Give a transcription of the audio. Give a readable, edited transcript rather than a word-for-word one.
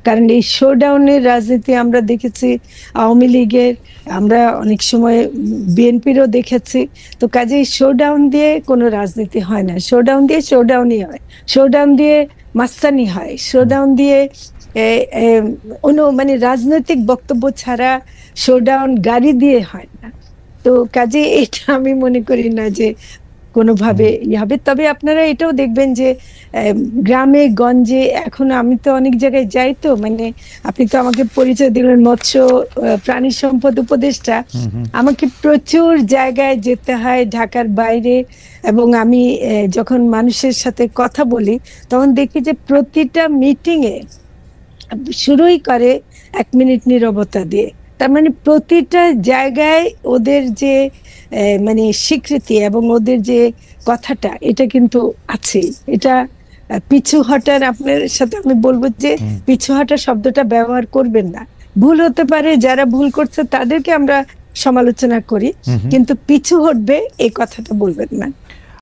কারণ এই শোডাউনের রাজনীতি আমরা দেখেছি আওয়ামী লীগের, আমরা অনেক সময় বিএনপিরও দেখেছি। তো কাজেই শোডাউন দিয়ে কোনো রাজনীতি হয় না, শোডাউন দিয়ে শোডাউনই হয়, শোডাউন দিয়ে মাস্তানি হয়, শোডাউন দিয়ে মানে রাজনৈতিক বক্তব্য ছাড়া শোডাউন গাড়ি দিয়ে হয় না। তো কাজে এটা আমি মনে করি না যে কোনোভাবে হবে। তবে আপনারা এটাও দেখবেন যে গ্রামে গঞ্জে এখন আমি তো অনেক জায়গায় যাই, তো মানে আপনি তো আমাকে পরিচয় দিলেন মৎস্য প্রাণী সম্পদ উপদেষ্টা, আমাকে প্রচুর জায়গায় যেতে হয় ঢাকার বাইরে, এবং আমি যখন মানুষের সাথে কথা বলি তখন দেখি যে প্রতিটা মিটিং এ শুরুই করে 1 মিনিট নীরবতা দিয়ে। তার মানে প্রতিটা জায়গায় ওদের যে মানে স্বীকৃতি এবং ওদের যে কথাটা, এটা কিন্তু আছে। এটা পিছু হটার, আপনার সাথে আমি বলবো যে পিছু হটা শব্দটা ব্যবহার করবেন না। ভুল হতে পারে, যারা ভুল করছে তাদেরকে আমরা সমালোচনা করি, কিন্তু পিছু হটবে এই কথাটা বলবেন না।